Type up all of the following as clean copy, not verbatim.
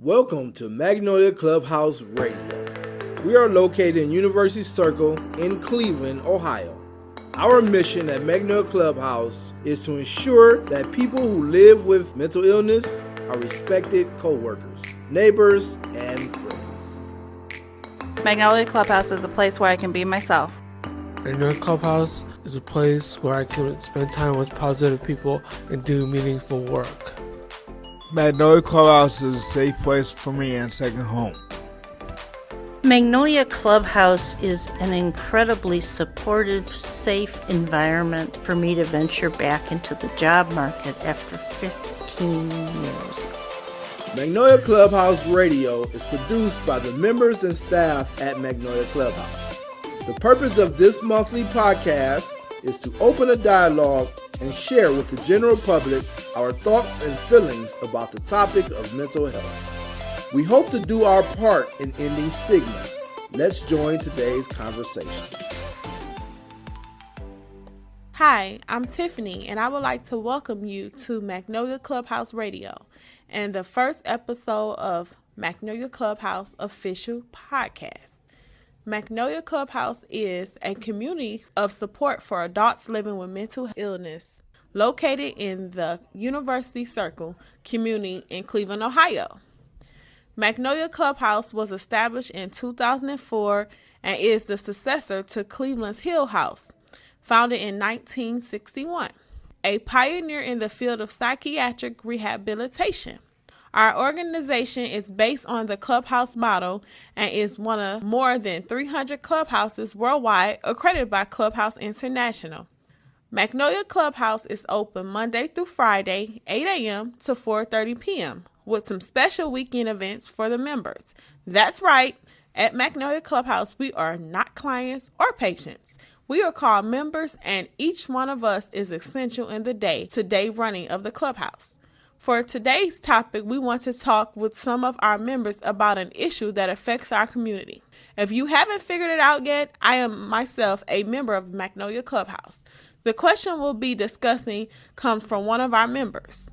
Welcome to Magnolia Clubhouse Radio. We are located in University Circle in Cleveland, Ohio. Our mission at Magnolia Clubhouse is to ensure that people who live with mental illness are respected co-workers, neighbors, and friends. Magnolia Clubhouse is a place where I can be myself. Magnolia Clubhouse is a place where I can spend time with positive people and do meaningful work. Magnolia Clubhouse is a safe place for me and second home. Magnolia Clubhouse is an incredibly supportive, safe environment for me to venture back into the job market after 15 years. Magnolia Clubhouse Radio is produced by the members and staff at Magnolia Clubhouse. The purpose of this monthly podcast is to open a dialogue and share with the general public our thoughts and feelings about the topic of mental health. We hope to do our part in ending stigma. Let's join today's conversation. Hi, I'm Tiffany, and I would like to welcome you to Magnolia Clubhouse Radio and the first episode of Magnolia Clubhouse Official Podcast. Magnolia Clubhouse is a community of support for adults living with mental illness located in the University Circle community in Cleveland, Ohio. Magnolia Clubhouse was established in 2004 and is the successor to Cleveland's Hill House, founded in 1961, a pioneer in the field of psychiatric rehabilitation. Our organization is based on the Clubhouse model and is one of more than 300 clubhouses worldwide accredited by Clubhouse International. Magnolia Clubhouse is open Monday through Friday, 8 a.m. to 4:30 p.m. with some special weekend events for the members. That's right, at Magnolia Clubhouse, we are not clients or patients. We are called members, and each one of us is essential in the day-to-day running of the clubhouse. For today's topic, we want to talk with some of our members about an issue that affects our community. If you haven't figured it out yet, I am myself a member of Magnolia Clubhouse. The question we'll be discussing comes from one of our members.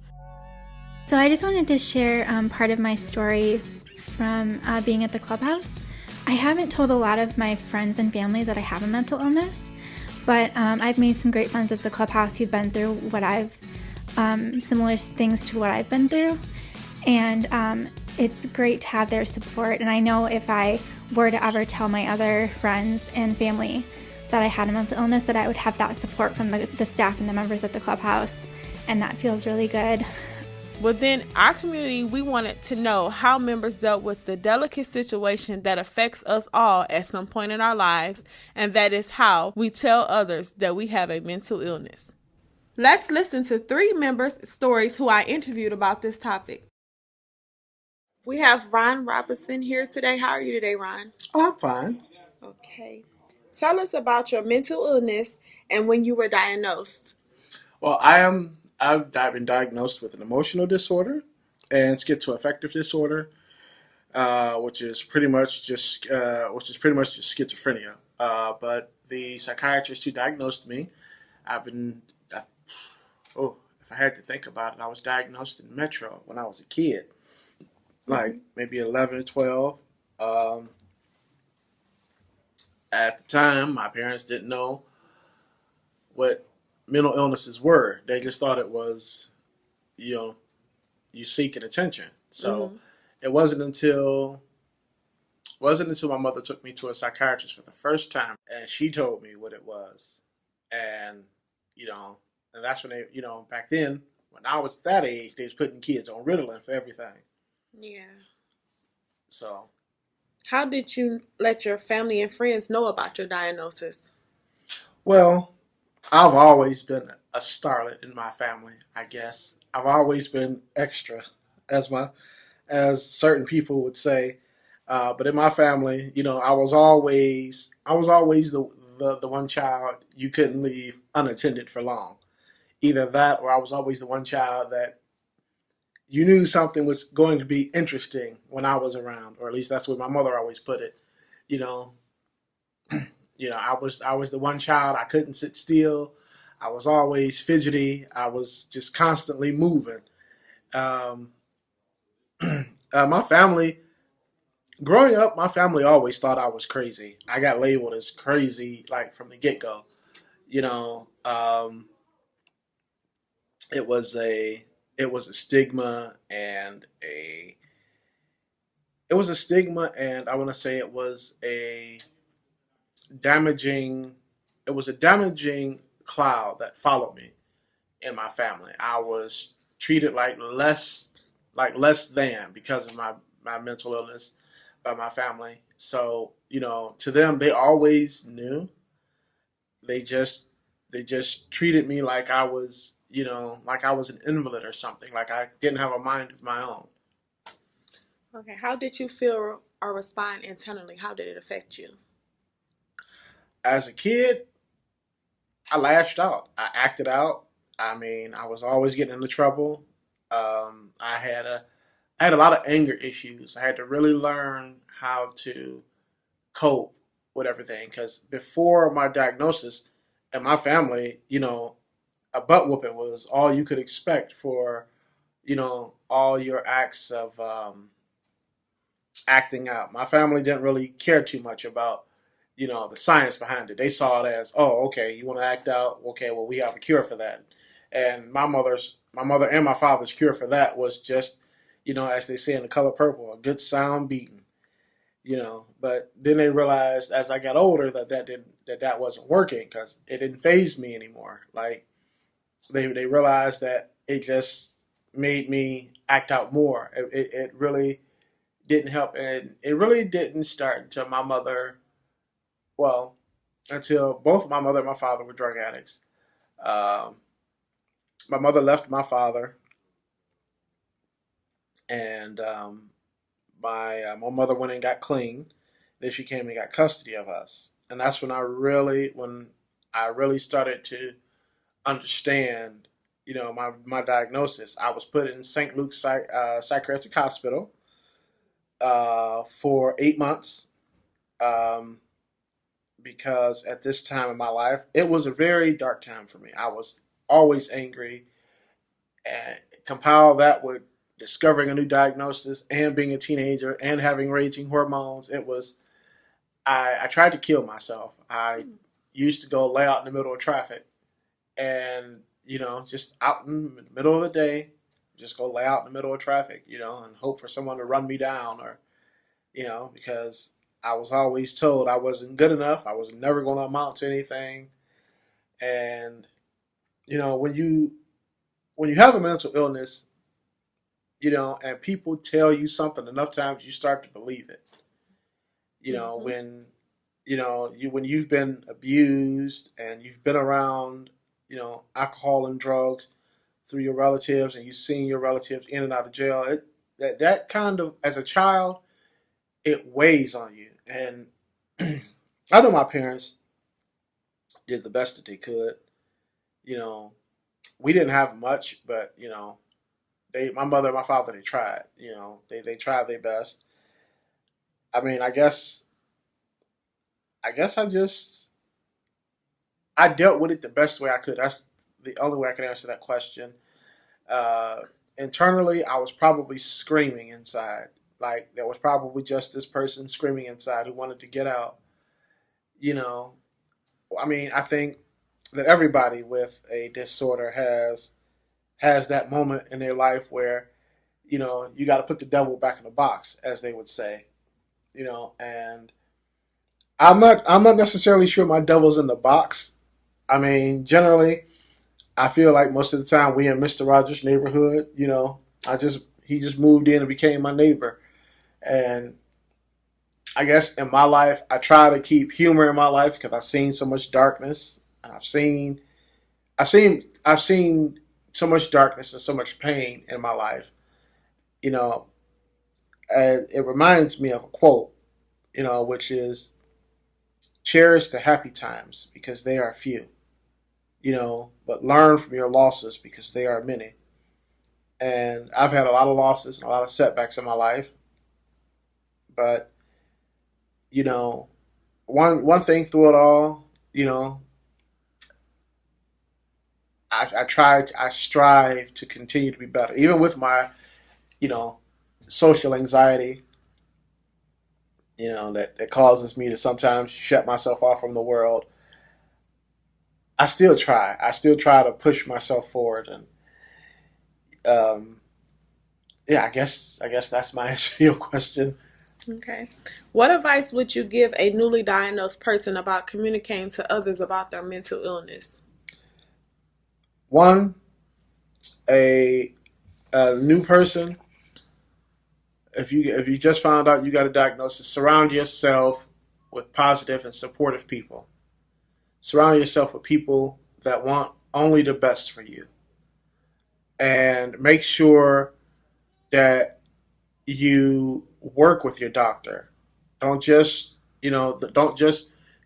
So I just wanted to share part of my story from being at the clubhouse. I haven't told a lot of my friends and family that I have a mental illness, but I've made some great friends at the clubhouse who've been through what similar things to what I've been through, and it's great to have their support. And I know if I were to ever tell my other friends and family that I had a mental illness, that I would have that support from the staff and the members at the clubhouse, and that feels really good. Within our community, we wanted to know how members dealt with the delicate situation that affects us all at some point in our lives, and that is how we tell others that we have a mental illness. Let's listen to 3 members' stories who I interviewed about this topic. We have Ron Robinson here today. How are you today, Ron? I'm fine. Okay. Tell us about your mental illness and when you were diagnosed. Well, I've been diagnosed with an emotional disorder and schizoaffective disorder, which is pretty much just schizophrenia. But the psychiatrist who diagnosed me, if I had to think about it, I was diagnosed in Metro when I was a kid, like maybe 11 or 12. At the time, my parents didn't know what mental illnesses were. They just thought it was, you seeking attention. So it wasn't until my mother took me to a psychiatrist for the first time, and she told me what it was. And, and that's when they, back then, when I was that age, they was putting kids on Ritalin for everything. Yeah. So. How did you let your family and friends know about your diagnosis? Well, I've always been a starlet in my family, I guess. I've always been extra, as certain people would say. But in my family, I was always the one child you couldn't leave unattended for long. Either that, or I was always the one child that you knew something was going to be interesting when I was around, or at least that's what my mother always put it. I was the one child. I couldn't sit still. I was always fidgety. I was just constantly moving. My family, growing up, my family always thought I was crazy. I got labeled as crazy like from the get go. You know, it was a it was a stigma and a it was a stigma, and I want to say damaging it was a damaging cloud that followed me in my family. I was treated like less than because of my mental illness by my family. So, to them they always knew. They just they just treated me like I was, like I was an invalid or something, like I didn't have a mind of my own. Okay, how did you feel or respond internally? How did it affect you? As a kid, I lashed out. I acted out. I mean, I was always getting into trouble. I had a lot of anger issues. I had to really learn how to cope with everything because before my diagnosis and my family, a butt whooping was all you could expect for, all your acts of acting out. My family didn't really care too much about, the science behind it. They saw it as, oh, okay, you want to act out? Okay, well, we have a cure for that. And my mother and my father's cure for that was just, as they say in The Color Purple, a good sound beating. But then they realized as I got older that wasn't working because it didn't phase me anymore. Like they realized that it just made me act out more. It really didn't help, and it really didn't start until my mother. Well, until both my mother and my father were drug addicts. Um, my mother left my father, and my mother went and got clean. Then she came and got custody of us, and that's when I really started to understand, my diagnosis. I was put in St. Luke's psychiatric hospital for 8 months. Um, because at this time in my life, it was a very dark time for me. I was always angry, and compile that with discovering a new diagnosis and being a teenager and having raging hormones. I tried to kill myself. I used to go lay out in the middle of traffic and, just out in the middle of the day, just go lay out in the middle of traffic, and hope for someone to run me down or, because I was always told I wasn't good enough. I was never going to amount to anything. And, when you have a mental illness, and people tell you something enough times, you start to believe it. Mm-hmm. When you've been abused and you've been around, alcohol and drugs through your relatives, and you've seen your relatives in and out of jail, that kind of, as a child, it weighs on you. And I know my parents did the best that they could. You know, we didn't have much, but my mother and my father, they tried. They tried their best. I mean, I dealt with it the best way I could. That's the only way I can answer that question. Uh, Internally, I was probably screaming inside. Like there was probably just this person screaming inside who wanted to get out. You know, I mean, I think that everybody with a disorder has that moment in their life where you got to put the devil back in the box, as they would say. And I'm not necessarily sure my devil's in the box. I mean, generally, I feel like most of the time we in Mister Rogers' neighborhood. He just moved in and became my neighbor, and I guess in my life I try to keep humor in my life because I've seen so much darkness. I've seen so much darkness and so much pain in my life. You know, and it reminds me of a quote. Which is cherish the happy times because they are few. But learn from your losses because they are many. And I've had a lot of losses and a lot of setbacks in my life. But, one thing through it all, I strive to continue to be better. Even with my, social anxiety, that causes me to sometimes shut myself off from the world, I still try. I still try to push myself forward, and yeah, I guess that's my answer to your question. Okay. What advice would you give a newly diagnosed person about communicating to others about their mental illness? One, a new person, if you just found out you got a diagnosis, surround yourself with positive and supportive people. Surround yourself with people that want only the best for you, and make sure that you work with your doctor. Don't just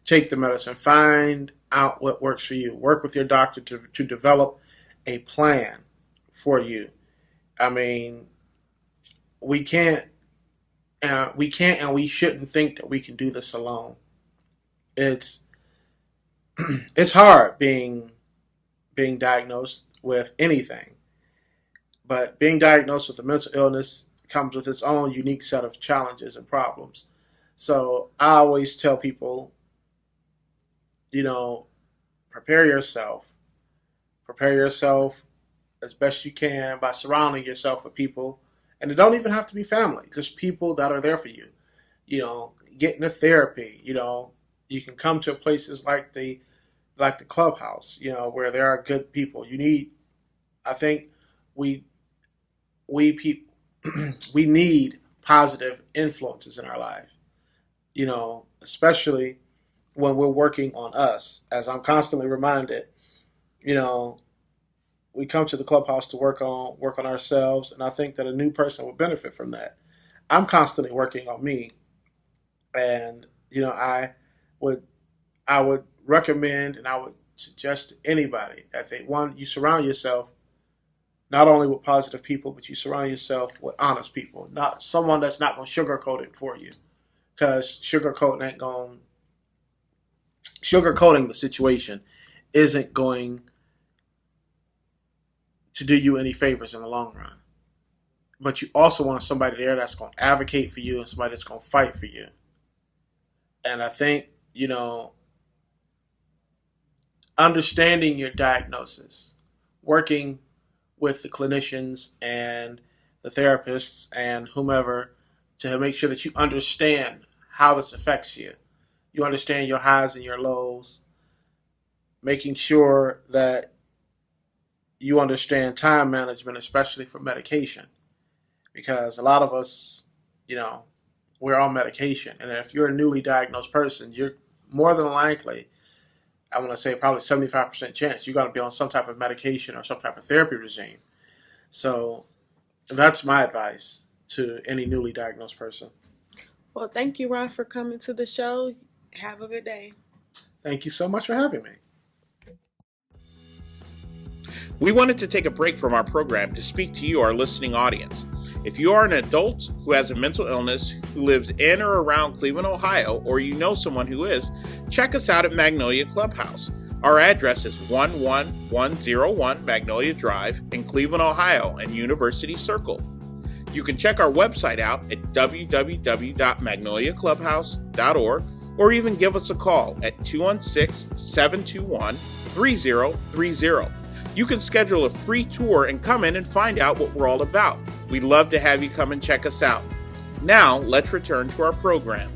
take the medicine. Find out what works for you. Work with your doctor to develop a plan for you. I mean, we can't and we shouldn't think that we can do this alone. It's it's hard being diagnosed with anything, but being diagnosed with a mental illness comes with its own unique set of challenges and problems. So I always tell people, prepare yourself. Prepare yourself as best you can by surrounding yourself with people, and it don't even have to be family, just people that are there for you. Get into therapy. You can come to places like the clubhouse, where there are good people. I think we people we need positive influences in our life. Especially when we're working on us. As I'm constantly reminded, we come to the clubhouse to work on ourselves, and I think that a new person would benefit from that. I'm constantly working on me, and would I would recommend and I would suggest to anybody that you surround yourself not only with positive people, but you surround yourself with honest people, not someone that's not going to sugarcoat it for you, because sugarcoating the situation isn't going to do you any favors in the long run. But you also want somebody there that's going to advocate for you and somebody that's going to fight for you. And I think, understanding your diagnosis, working with the clinicians and the therapists and whomever to make sure that you understand how this affects you. You understand your highs and your lows, making sure that you understand time management, especially for medication. Because a lot of us, we're on medication. And if you're a newly diagnosed person, you're more than likely, I want to say probably 75% chance you're going to be on some type of medication or some type of therapy regime. So that's my advice to any newly diagnosed person. Well, thank you, Ron, for coming to the show. Have a good day. Thank you so much for having me. We wanted to take a break from our program to speak to you, our listening audience. If you are an adult who has a mental illness, who lives in or around Cleveland, Ohio, or you know someone who is, check us out at Magnolia Clubhouse. Our address is 11101 Magnolia Drive in Cleveland, Ohio, and University Circle. You can check our website out at www.magnoliaclubhouse.org, or even give us a call at 216-721-3030. You can schedule a free tour and come in and find out what we're all about. We'd love to have you come and check us out. Now, let's return to our program.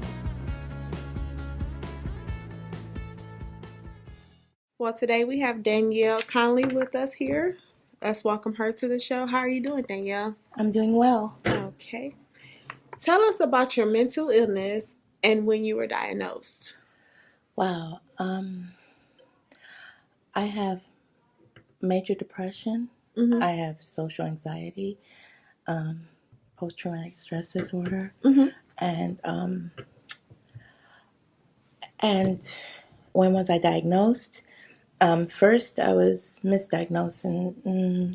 Well, today we have Danielle Conley with us here. Let's welcome her to the show. How are you doing, Danielle? I'm doing well. Okay. Tell us about your mental illness and when you were diagnosed. Wow. I have major depression. Mm-hmm. I have social anxiety, post-traumatic stress disorder, Mm-hmm. and when was I diagnosed? First, I was misdiagnosed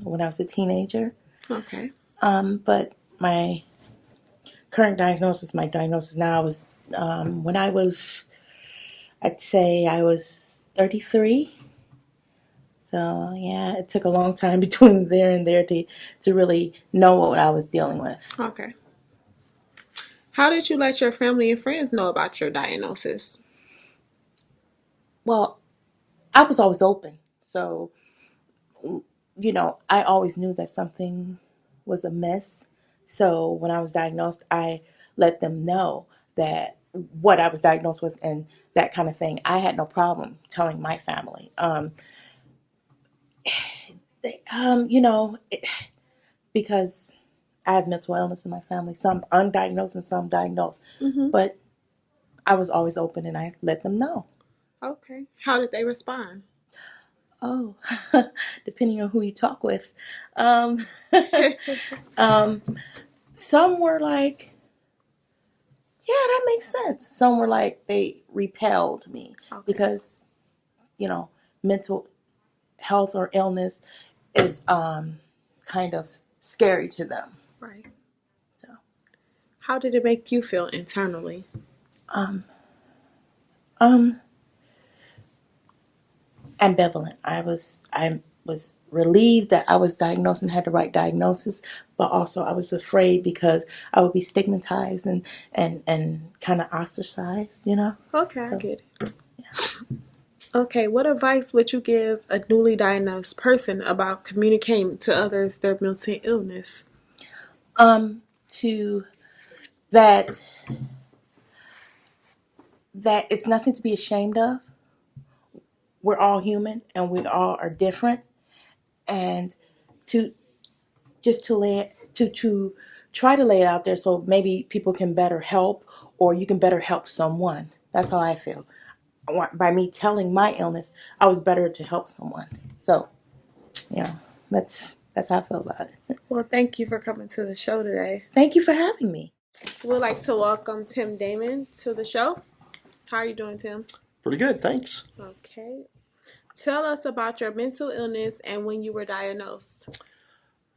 when I was a teenager. Okay. But my current diagnosis, my diagnosis now, was when I'd say I was 33. So, yeah, it took a long time between there and there to really know what I was dealing with. Okay. How did you let your family and friends know about your diagnosis? Well, I was always open. So, I always knew that something was amiss. So when I was diagnosed, I let them know that what I was diagnosed with and that kind of thing. I had no problem telling my family. Because I have mental illness in my family, some undiagnosed and some diagnosed. Mm-hmm. But I was always open and I let them know. Okay. How did they respond? Oh, depending on who you talk with. Some were like, yeah, that makes sense. Some were like, they repelled me because, mental health or illness is kind of scary to them. Right. So, how did it make you feel internally? Ambivalent. I was relieved that I was diagnosed and had the right diagnosis, but also I was afraid because I would be stigmatized and kind of ostracized, Okay, So, I get it. Yeah. Okay, what advice would you give a newly diagnosed person about communicating to others their mental illness? To that it's nothing to be ashamed of. We're all human and we all are different, and to try to lay it out there so maybe people can better help or you can better help someone. That's how I feel. By me telling my illness, I was better to help someone. So, that's how I feel about it. Well, thank you for coming to the show today. Thank you for having me. We'd like to welcome Tim Damon to the show. How are you doing, Tim? Pretty good, thanks. Okay. Tell us about your mental illness and when you were diagnosed.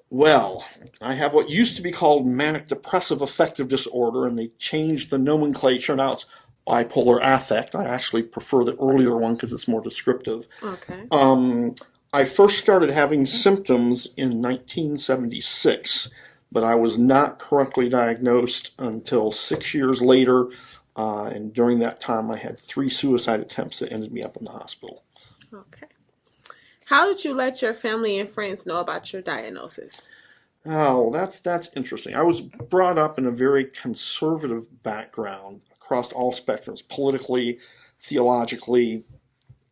Well, I have what used to be called manic depressive affective disorder, and they changed the nomenclature. Now it's bipolar affect. I actually prefer the earlier one because it's more descriptive. Okay. I first started having symptoms in 1976, but I was not correctly diagnosed until 6 years later. And during that time, I had 3 suicide attempts that ended me up in the hospital. Okay. How did you let your family and friends know about your diagnosis? Oh, that's interesting. I was brought up in a very conservative background across all spectrums, politically, theologically,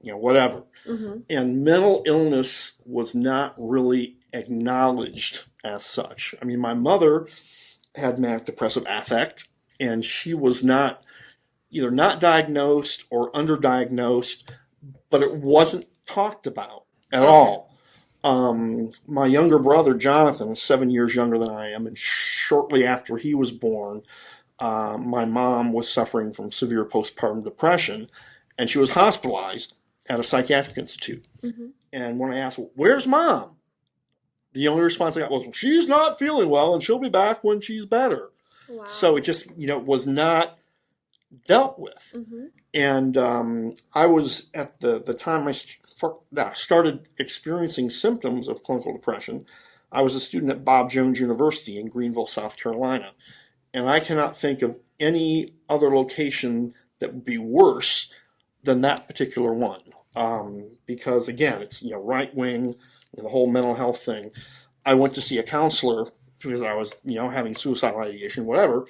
whatever. Mm-hmm. And mental illness was not really acknowledged as such. I mean, my mother had manic depressive affect, and she was either not diagnosed or underdiagnosed, but it wasn't talked about at all. My younger brother, Jonathan, is 7 years younger than I am, and shortly after he was born, my mom was suffering from severe postpartum depression, and she was hospitalized at a psychiatric institute. Mm-hmm. And when I asked, where's Mom? The only response I got was, well, she's not feeling well, and she'll be back when she's better. Wow. So it just, was not dealt with. Mm-hmm. And I was, at the time I started experiencing symptoms of clinical depression, I was a student at Bob Jones University in Greenville, South Carolina. And I cannot think of any other location that would be worse than that particular one. Because, again, it's right wing, the whole mental health thing. I went to see a counselor because I was having suicidal ideation, whatever.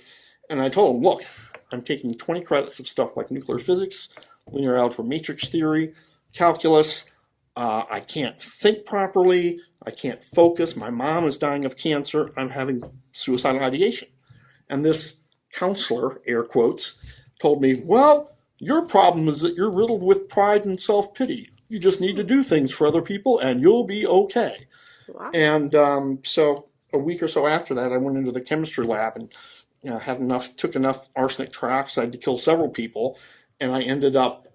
And I told him, look, I'm taking 20 credits of stuff like nuclear physics, linear algebra matrix theory, calculus. I can't think properly. I can't focus. My mom is dying of cancer. I'm having suicidal ideation. And this counselor, air quotes, told me, well, your problem is that you're riddled with pride and self-pity. You just need to do things for other people and you'll be okay. Wow. And so a week or so after that, I went into the chemistry lab and took enough arsenic trioxide to kill several people, and I ended up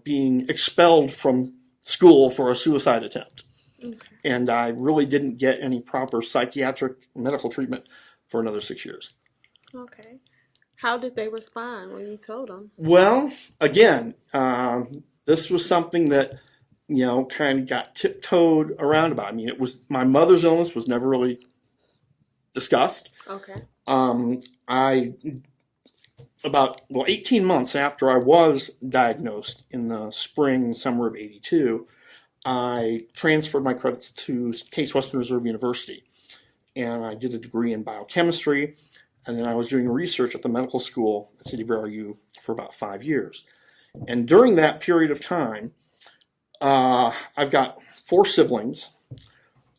being expelled from school for a suicide attempt. Okay. And I really didn't get any proper psychiatric medical treatment for another 6 years. Okay. How did they respond when you told them? Well, again, this was something that, kind of got tiptoed around about. I mean, it was my mother's illness was never really discussed. Okay. I about 18 months after I was diagnosed in the spring, summer of '82, I transferred my credits to Case Western Reserve University, and I did a degree in biochemistry, and then I was doing research at the medical school at CWRU for about 5 years. And during that period of time, I've got 4 siblings,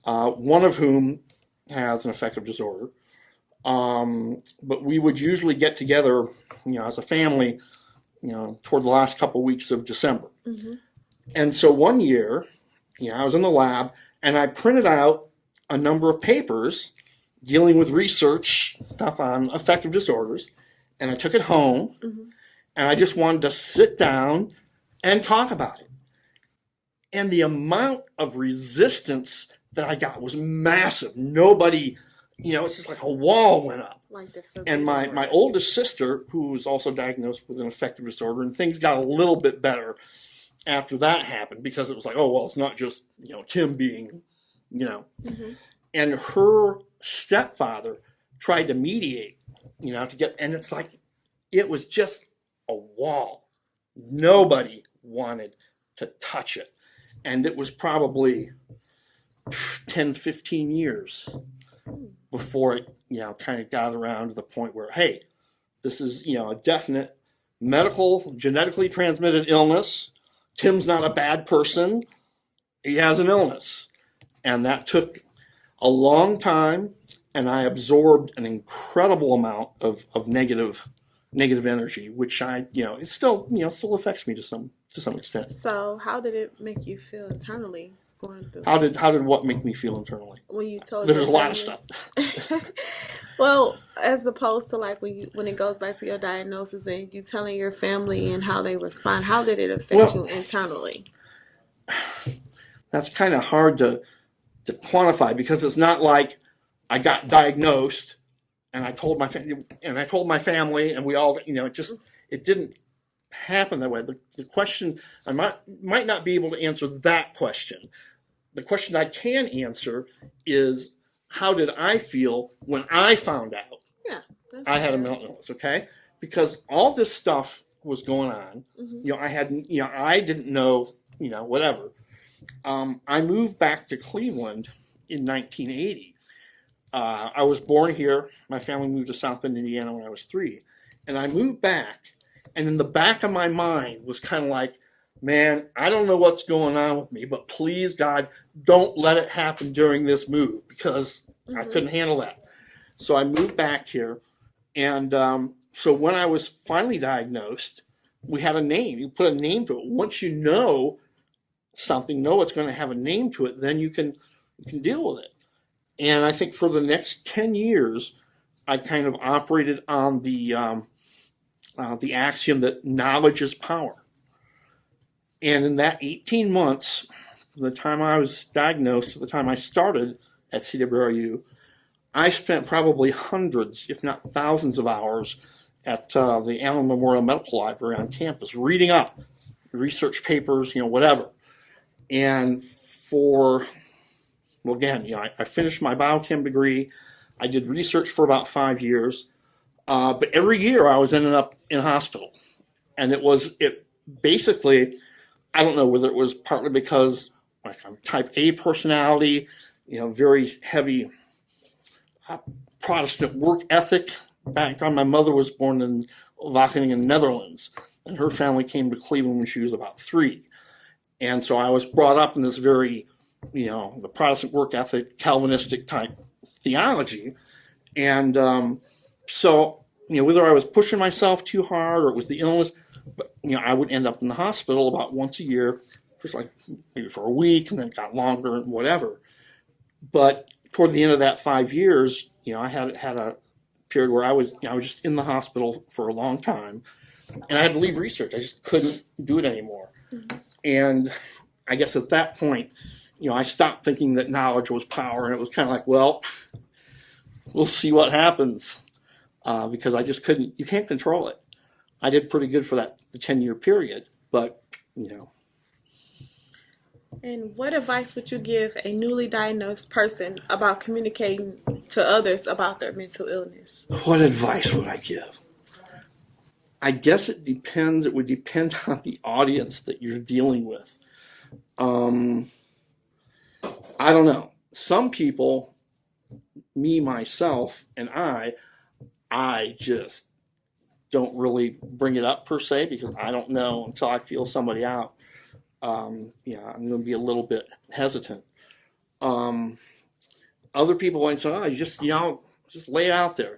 one of whom has an affective disorder. But we would usually get together, as a family, toward the last couple weeks of December. Mm-hmm. And so one year, I was in the lab and I printed out a number of papers dealing with research stuff on affective disorders, and I took it home, mm-hmm. and I just wanted to sit down and talk about it. And the amount of resistance that I got was massive. Nobody, it's just like a wall went up. And my oldest sister, who was also diagnosed with an affective disorder, and things got a little bit better after that happened, because it was like, oh, well, it's not just, Tim being, Mm-hmm. And her stepfather tried to mediate, to get, and it's like, it was just a wall. Nobody wanted to touch it. And it was probably 10, 15 years before it, kind of got around to the point where, hey, this is, a definite medical, genetically transmitted illness. Tim's not a bad person. He has an illness. And that took a long time, and I absorbed an incredible amount of negative energy, which it still affects me to some extent. So how did it make you feel internally going through? How did what make me feel internally? When you told there's a lot of stuff. Well, as opposed to like when it goes back to your diagnosis and you telling your family and how they respond, how did it affect you internally? That's kind of hard to quantify, because it's not like I got diagnosed and I told my family and we all, it didn't happen that way. The question, I might not be able to answer that question. The question I can answer is, how did I feel when I found out I had a mental illness? Okay, because all this stuff was going on. Mm-hmm. I didn't know, whatever. I moved back to Cleveland in 1980. I was born here. My family moved to South Bend, Indiana when I was 3. And I moved back, and in the back of my mind was kind of like, man, I don't know what's going on with me, but please, God, don't let it happen during this move, because mm-hmm. I couldn't handle that. So I moved back here. And so when I was finally diagnosed, we had a name. You put a name to it. Once you know something, know it's going to have a name to it, then you can deal with it. And I think for the next 10 years, I kind of operated on the axiom that knowledge is power. And in that 18 months, from the time I was diagnosed to the time I started at CWRU, I spent probably hundreds, if not thousands of hours at the Allen Memorial Medical Library on campus, reading up research papers, whatever. And I finished my biochem degree. I did research for about 5 years. But every year I was ending up in hospital. And it basically, I don't know whether it was partly because I'm type A personality, very heavy Protestant work ethic. Background, my mother was born in Wageningen, Netherlands, and her family came to Cleveland when she was about 3. And so I was brought up in this very, the Protestant work ethic, Calvinistic type theology. And so, whether I was pushing myself too hard or it was the illness, but, I would end up in the hospital about once a year, just like maybe for a week, and then it got longer and whatever. But toward the end of that 5 years, I had a period where I was just in the hospital for a long time, and I had to leave research. I just couldn't do it anymore. Mm-hmm. And I guess at that point, I stopped thinking that knowledge was power, and it was kind of like, well, we'll see what happens, because I just couldn't. You can't control it. I did pretty good for the 10-year period, but And what advice would you give a newly diagnosed person about communicating to others about their mental illness? What advice would I give? I guess it depends. It would depend on the audience that you're dealing with. I don't know. Some people, me, myself, and I just don't really bring it up per se because I don't know until I feel somebody out. I'm going to be a little bit hesitant. Other people might say, you just lay it out there.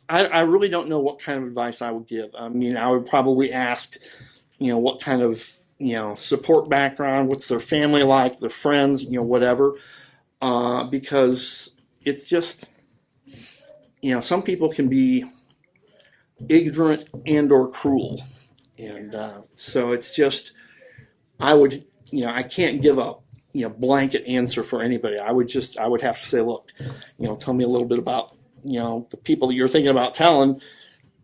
I really don't know what kind of advice I would give. I mean, I would probably ask, what kind of, support background, what's their family like, their friends, whatever. Because it's just, some people can be ignorant and or cruel. And so it's just, I would, I can't give a, blanket answer for anybody. I would have to say, look, tell me a little bit about, the people that you're thinking about telling,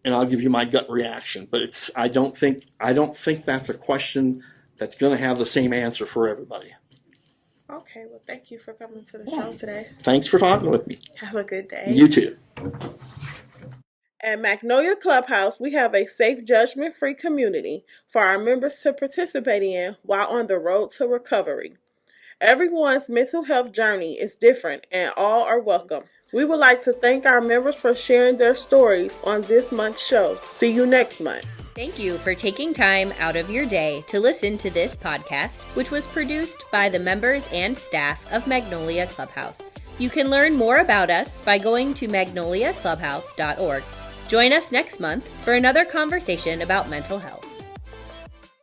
and I'll give you my gut reaction. But I don't think that's a question that's going to have the same answer for everybody. Okay, well, thank you for coming to the show today. Thanks for talking with me. Have a good day. You too. At Magnolia Clubhouse, we have a safe, judgment-free community for our members to participate in while on the road to recovery. Everyone's mental health journey is different and all are welcome. We would like to thank our members for sharing their stories on this month's show. See you next month. Thank you for taking time out of your day to listen to this podcast, which was produced by the members and staff of Magnolia Clubhouse. You can learn more about us by going to magnoliaclubhouse.org. Join us next month for another conversation about mental health.